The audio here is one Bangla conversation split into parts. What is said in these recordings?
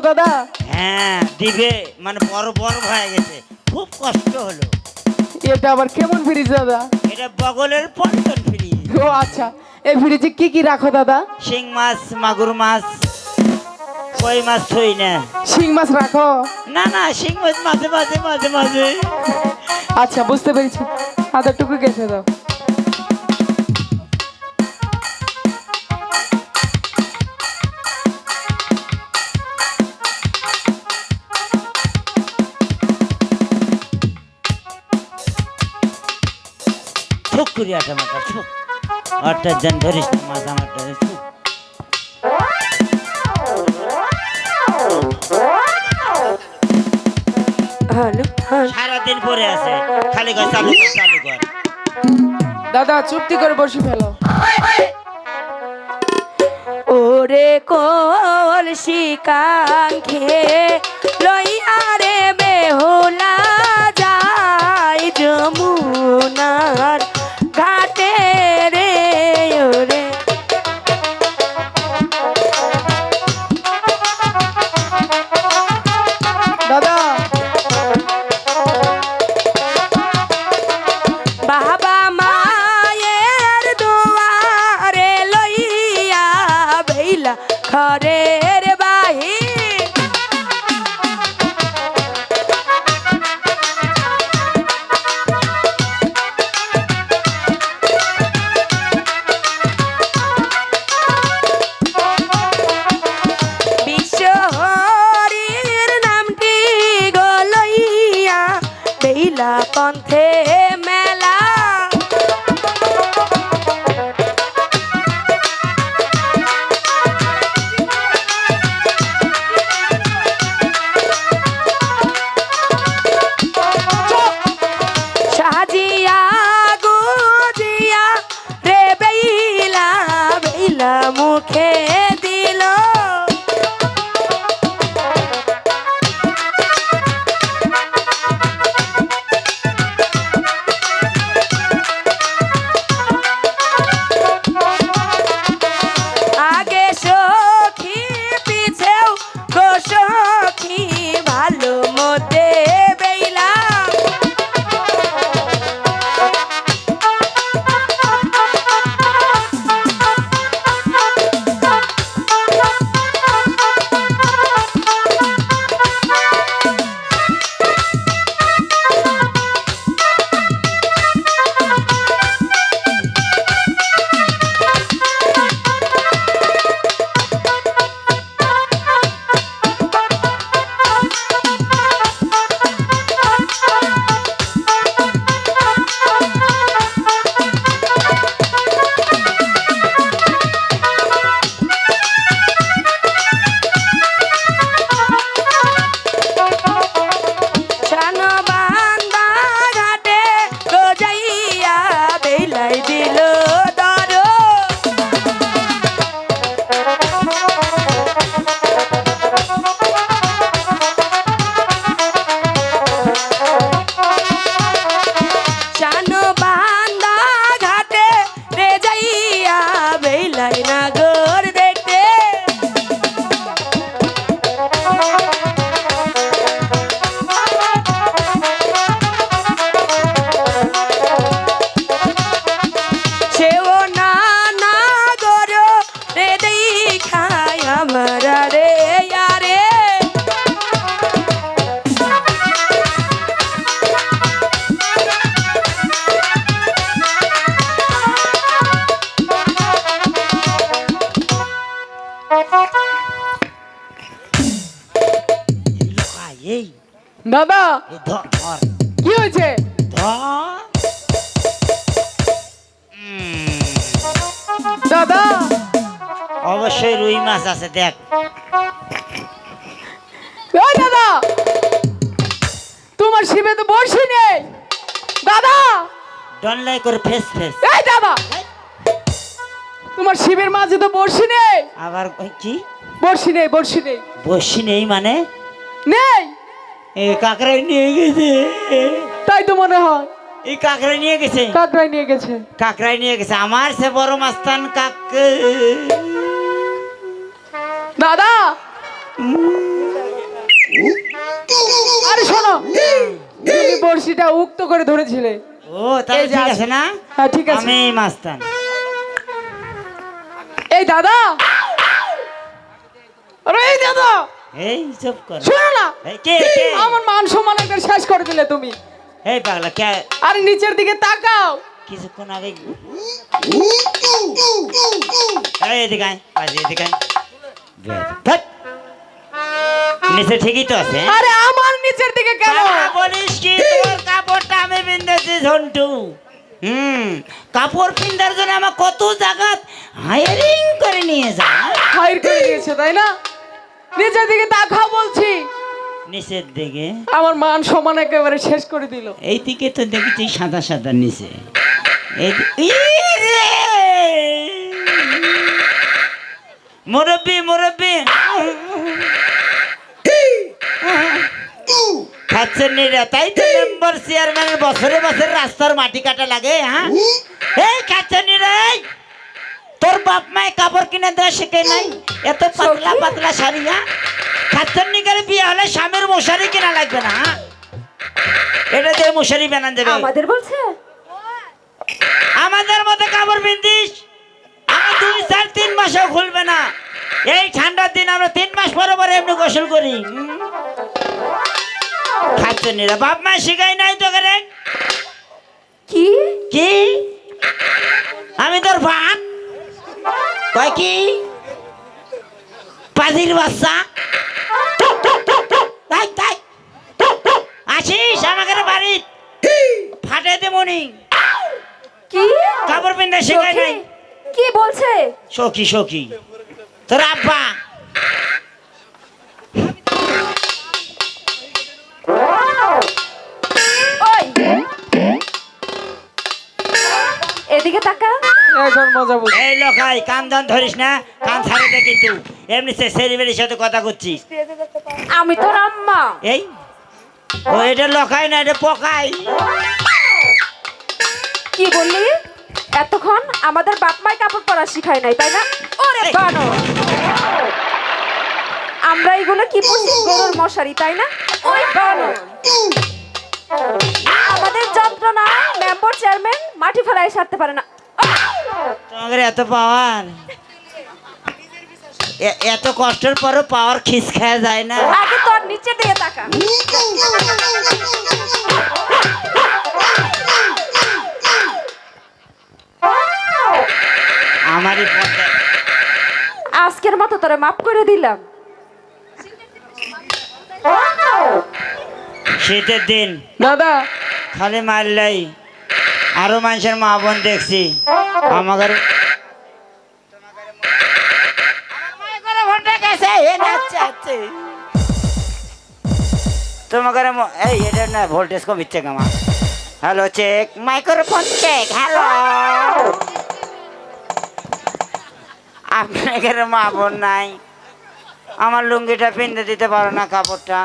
দাদা? হ্যাঁ দিবে, মানে বড় বড় হয়ে গেছে, খুব কষ্ট হলো। এটা আবার কেমন ফ্রিজ দাদা? এটা বগলের পল্টন ফ্রিজ। ও আচ্ছা, এই ফ্রিজে কি কি রাখো দাদা? শিং মাছ, মাগুর মাছ, কই মাছ থই না। শিং মাছ রাখো? না না, শিং মাছ মাঝে মাঝে মাঝে মাঝে। আচ্ছা বুঝতে পেরেছি, আদা টুকু কেটে দাও। ঠুক করি আটা মাটা ঠুক, আটটা জন ধরিস না মাছ আমার ঠুক। সারাদিন পরে আছে, খালি কর চালু কর চালু কর। দাদা চুপটি করে বসে ফেলো। ওরে কলসি কাঙ্খে লইয়া রে বেহুলা যায় যমুনার ঘাটে রে। ওরে দাদা বাবা মায়ের দুয়ারে লইয়া বেইলা ঘরের বাহির বিশ্বহরির নামটি গো লইয়া বেইলা পন্থে মেলা। সাজিয়া গুজিয়া রে বেইলা বেইলা মুখে দিল। আগে সখী পিছেও গো সখী ভালো মতে বেইলা। শানো বান্দা ঘাটে গো যাইয়া বেলাই দিল দর। শানো বান্দা ঘাটে রে যাইয়া বেলাই নাগর দেখতে। সেও না নাগর রে দেখায় আমরা রে আরে। এই দাদা এই ধর ধর কি হয়েছে? ধর। দাদা অবশ্যই রুই মাছ আছে, দেখ। ওই দাদা, তোমার শিবে তো বড়শি নেই। দাদা ডনলাই করে ফেস ফেস। এই দাদা, তোমার শিবের মাঝে তো বড়শি নেই। আবার কি বড়শি নেই, বড়শি নেই। বসি নেই মানে? নেই এই কাকড়াই নিয়ে গেছে। তাই তো মনে হয়। এই কাকড়াই নিয়ে গেছে, কাকড়াই নিয়ে গেছে। কাকড়াই নিয়ে গেছে। আমার সে বড় মাস্তান কাক। দাদা শোনো, তুমি বড়শিটা উক্ত করে ধরেছিলে। ও তাহলে এই যে ঠিক আছে না? হ্যাঁ ঠিক আছে। আমি মাস্তান। এই দাদা, আরে এই দাদা, এই চুপ কর। শোনো না, এই কে কে? আমার মান সম্মান একবার শেষ করে দিলে তুমি। এই পাগলা কে? আরে নিচের দিকে তাকাও। কিছুক্ষণ আগে এই এদিকে আয়, পাশে এদিকে আয়। ধ্যাৎ। নিচে ঠিকই তো আছে। আরে আমার নিচের দিকে কেন? বাবা বলিস কি, তোর কাপড়টা আমি পিন্দেছি ঝন্টু। কাপড় পিন্দার জন্য আমার কত জায়গা হায়ারিং করে নিয়ে যা। হাইর করে দিয়েছে তাই না? নিচের দিকে তাকাও বলছি। নিচের দিকে আমার মান সম্মান একেবারে শেষ করে দিল। এই দিকে তো দেখেছি সাদা সাদা নিচে। মুরব্বী মুরব্বী খাচ্ছেন নিরা, তাই তো মেম্বার চেয়ারম্যানের বছরে বছরে রাস্তার মাটি কাটা লাগে। হ্যাঁ এই খাচ্ছেন নিরা, তোর বাপ মায় কাপড় কিনে দেওয়া শেখে নাই? এত পাতলা পাতলা শাড়ি। হ্যাঁ খাচ্ছেন নিকারে বিয়ে হলে স্বামীর মশারি কিনা লাগবে না? এটা দিয়ে মশারি বানান দেবে। আমাদের বলছে আমাদের মতো কাপড় পিন্দিস, আমার 2-4-3 মাসও খুলবে না। এই ঠান্ডার দিন আমরা 3 মাস পরে পরে এমনি গোসল করি। খাচ্ছেন নিরা, বাপ মা শিখাই নাই তোকে রে। কি কি আমি তোর ভাত কয় কি পাজির বাচ্চা? তাই তাই আসিস আমাকে বাড়ি ফাটে দে মনি। কি কাপড় পিন্ধে শেখাই নাই। কি বলছে? সখী সখী তোর আব্বা। ওই এদিকে তাকা। এখন মজা বুঝ। এই লোকাই কান দান ধরিস না, কান ছাড়ে দে কিন্তু। এমনি সেলিব্রিটির সাথে কথা করছিস। আমি তোর আম্মা। এই ও এটা লোকাই না, এটা পকাই। কি বললি? এতক্ষণ আমাদের বাপ মাই কাপড় পরা শিখায় নাই তাই না? ওরে বানো, আমরা এগুলো কি পড়ছি? গরুর মশারি তাই না? ওই বানো, আমাদের যন্ত্রণা মেম্বার চেয়ারম্যান মাটি ফেলায় সারতে পারে না। তোমাদের এত পাওয়ার, এত কষ্টের পরও পাওয়ার খিস খাওয়া যায় না। আগে তোর নিচে দিয়ে তাকা। আমারই পথে আজকের মতো তোরে মাফ করে দিলাম। শীতের দিন দাদা, খালি মারলাই, আরো মানুষের মা বোন দেখছি। আমাদের তোমাদের এই এটা না ভোল্টেজ কম ইচ্ছে কামা। Hello check, microphone check. Hello, আপনাদের মা বোন নাই, আমার লুঙ্গিটা পিনতে দিতে পারো না, কাপড়টা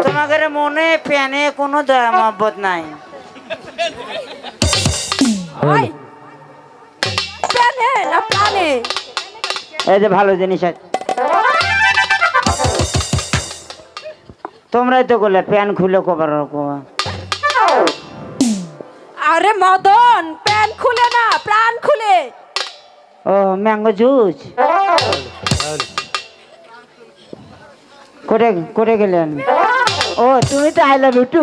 তোমাদের মনে প্যানে কোনো দয়া মহব্বত নাই। ওই প্যানে না প্রাণে? এই যে ভালো জিনিস আছে, তোমরাই তো করলে প্যান খুলে কবার। আরে মদন, প্যান খুলে না প্রাণ খুলে। ও ম্যাঙ্গো জুস করে করে গেলেন। ও তুমি তো আই লাভ ইউ টু।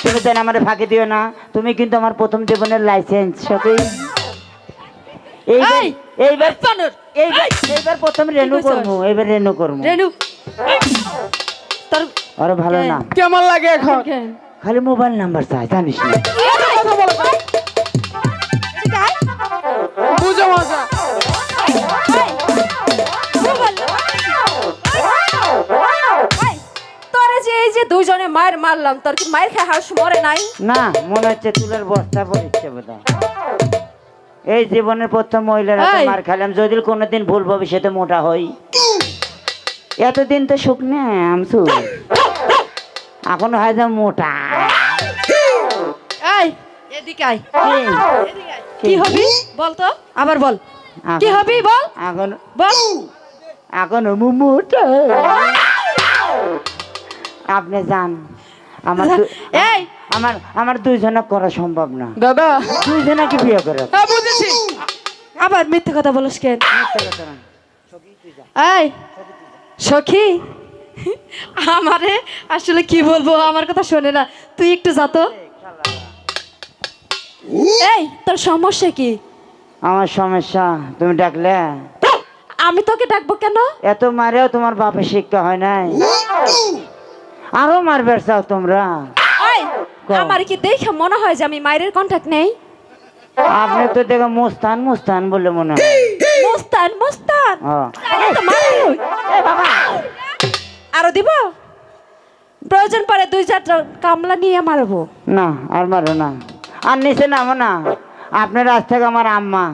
তুমি তো আমার ফাঁকি দিও না, তুমি কিন্তু আমার প্রথম জীবনের লাইসেন্স। সত্যি এইবার এইবার এইবার এইবার প্রথম রেনু করবো, এইবার রেনু করবো। রেনু তোর আরে ভালো না, কেমন লাগে এখন? খালি মোবাইল নাম্বার চাই, জানিস না? কথা বলো তো। বুঝো মজা। তোরে যে এই যে দুজনে মায়ের মারলাম, তোর কি মায়ের খেয়ে হাঁস মরে নাই? না, মনে হচ্ছে তুলের বস্তা পড়ছে বোধহয়। এই জীবনের প্রথম মহিলার হাতে মার খেলাম। যদি কোনোদিন ভুল ভবিষ্যতে মোটা হই, এতদিন তো শুকনে আমসু, এখন হয় যা মোটা। এই এদিকে আয়। কি হবি বল তো, আবার বল কি হবি বল। এখন বল এখন মোটা, আপনি যান। আমার এই! আমার আমার দুইজনে করা সম্ভব না। দাদা দুইজনাকে বিয়ে করে। হ্যাঁ বুঝেছি। আবার মিথ্যে কথা বলিস কেন? মিথ্যা কথা না। এই সখী, আমারে আসলে কি বলবো, আমার কথা শোনে না। তুই একটু যা তো। এই তোর সমস্যা কি? আমার সমস্যা তুমি ডাকলে? আমি তোকে ডাকবো কেন? এত মারেও তোমার বাপের শিক্ষা হয় নাই, আরো মারবে চাও তোমরা। এই, আমার কি দেখে মনে হয় যে আমি মায়ের কন্টাক্ট নেই? আপনি তো দেখো মুস্তান মুস্তান বলে মনে হয়। মুস্তান মুস্তান হ্যাঁ। তাই তো মারবি। এই বাবা, আরো দিব? প্রয়োজন পড়ে 2-4টা কামলা নিয়ে মারবো। না আর মারো না, আর নিচে নামো না। আপনার আজ থেকে আমার আম্মা।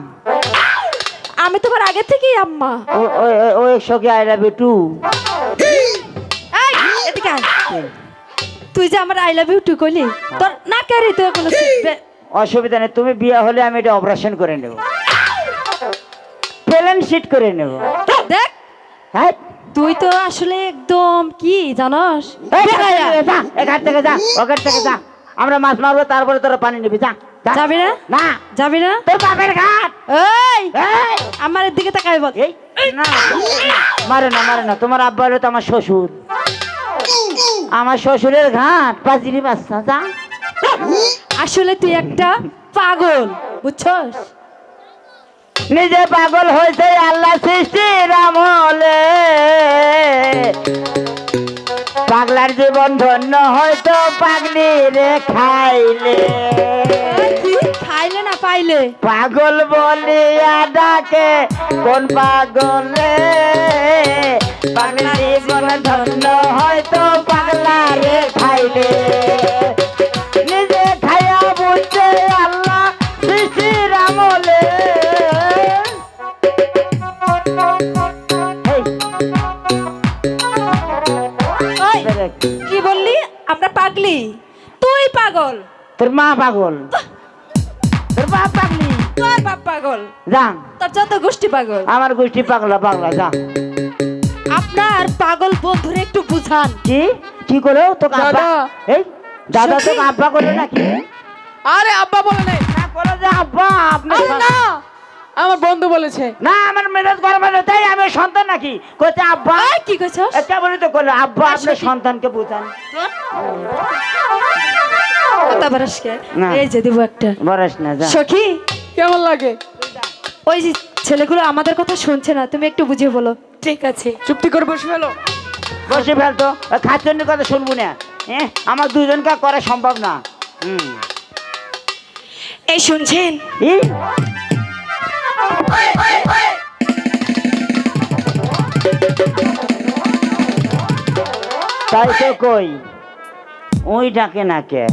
আমি তোমার আগে থেকেই আম্মা। ওই সখী আই লাভ ইউ টু। এই এদিকে আয়। তুই যে আমার আই লাভ ইউ টু কইলি, তোর না কারি তো কোনো অসুবিধা নেই, তুমি বিয়ে হলে আমি এটা অপারেশন করে নেব, প্লেন শিট করে নেব। দেখ, হ্যাঁ তুই তো আসলে একদম কি জানোস? এখান থেকে যা, ওখান থেকে যা। আমরা মাছ মারবো, তারপরে তোরা পানি নিবি। যা যা। যাবি না? না যাবি না? তোর বাপের ঘাট। এই এই, আমার দিকে তাকাই বল। এই না, মারে না মারে না। তোমার আব্বা হলো তো আমার শ্বশুর, আমার শ্বশুরের ঘাট পাজিরি বাচ্চা। যা। আসলে তুই একটা পাগল, বুঝছস? নিজে পাগল হয়েছে আল্লাহ সৃষ্টির আমলে, পাগলার জীবন ধন্য হয়তো পাগলি রে খাইলে। তুই খাইলে না পাইলে? পাগল বলিয়া ডাকে কোন পাগলে, পাগলার জীবন ধন্য হয়তো পাগলা রে খাইলে। নিজে খাইয়া বুঝছে আল্লাহ সৃষ্টির আমলে। ওই, কি বললি? আমরা পাগলি? তুই পাগল, তোর মা পাগল, তোর বাপ পাগলি। তোর বাপ পাগল, যা। তোর যত গোষ্ঠী পাগল। আমার গোষ্ঠী পাগলা পাগলা। যা। আপনার পাগল বন্ধুরে একটু বুঝান। কি কি করে তোকে আব্বা? দাদা। এই দাদা তোকে আব্বা করে নাকি? আরে আব্বা বলে নাই। না করে যে আব্বা আপনি। আরে না, আমার বন্ধু বলেছে। না আমার মেজাজ গরম হলো, তাই আমি সন্তান নাকি কইতে আব্বা। এই, কি কইছস? এটা বলি তো করলো আব্বা আপনি সন্তানকে বুঝান। কথা বরস কে? না। এই যে দিব একটা। বরস না। যা। সখী, কেমন লাগে? ওই যে ছেলেগুলো আমাদের কথা শুনছে না, তুমি একটু বুঝিয়ে বলো। ঠিক আছে। চুপটি করে বসে ফেলো। বসে ফেলতো, খাচ্ছেন কথা শুনবো না। আমার দুজনকে করা সম্ভব না। এই শুনছেন? ই? তাই তো কই, ওই ডাকে না কে?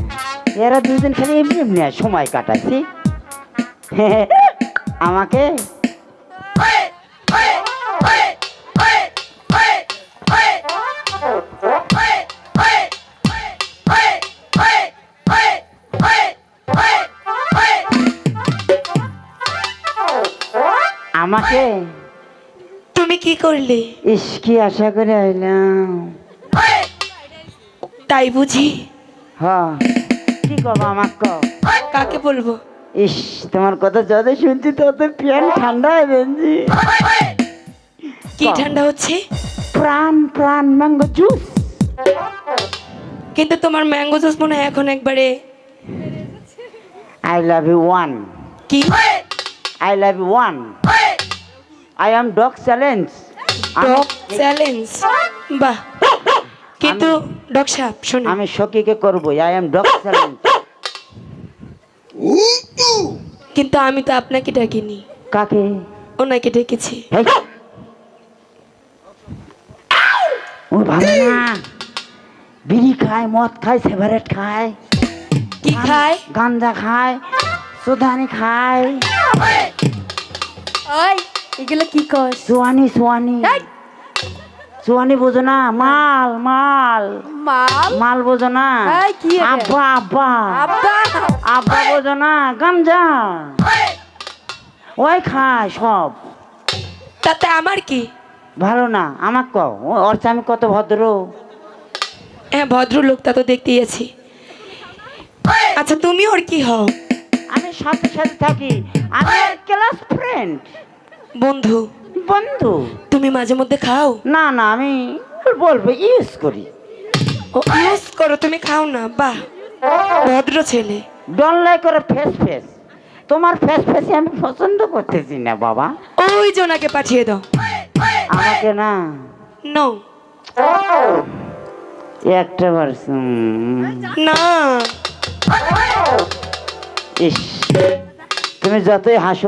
এরা দুজন খালি এমনি এমনি সময় কাটাচ্ছি আমাকে। আমাকে তুমি কি করলে? ইস কি আশা করে আইলাম। তাই বুঝি? হ্যাঁ কি কব আমাকে কব? কাকে বলবো? ইস তোমার কথা যত শুনছি তত প্যান ঠান্ডা হয়ে গেছে। কি ঠান্ডা হচ্ছে? প্রাণ প্রাণ ম্যাঙ্গো জুস। কিন্তু তোমার ম্যাঙ্গো জুস মনে হয় এখন একবারে। I love you one. কি? I love you one. I am dog challenge. Dog challenge? বাহ, কিন্তু ডগ সাপ শুনে আমি সখীকে করবো। I am dog challenge. কিন্তু আমি তো আপনাকে ডাকিনি, কাকে? ওনাকে ডেকেছি। হেই! ও ভালো না, বিড়ি খায়, মদ খায়, সিগারেট খায়, কি খায়? গাঞ্জা খায়, সুদানি খায়। ওই এগুলো কি কস? সোয়ানি সোয়ানি এই! সোয়ানি বোঝো না? মাল মাল মাল? মাল বোঝো না? এই, কি এটা? আব্বা আব্বা আব্বা? আব্বা বোঝো না? গাঞ্জা ওই খায় সব। তাতে আমার কি? ভালো না আমাক কও। ওর চেয়ে আমি কত ভদ্র। হ্যাঁ ভদ্রলোক, তা তো দেখতেই আছি। আচ্ছা তুমি ওর কি হও? আমি সাথে সাথে থাকি, আমি আর ক্লাস ফ্রেন্ড, বন্ধু। বন্ধু। তুমি মাঝে মধ্যে খাও? না না, আমি বলবো ইউজ করি। ও ইউজ করো, তুমি খাও না? বাহ, ভদ্র ছেলে। ডনলাই করে ফেস ফেস, তোমার ফেস ফেসে আমি পছন্দ করতেছি না বাবা। ওই জনাকে পাঠিয়ে দাও। আমাকে না, নো একটা বার না। ইস, তুমি যতই হাসো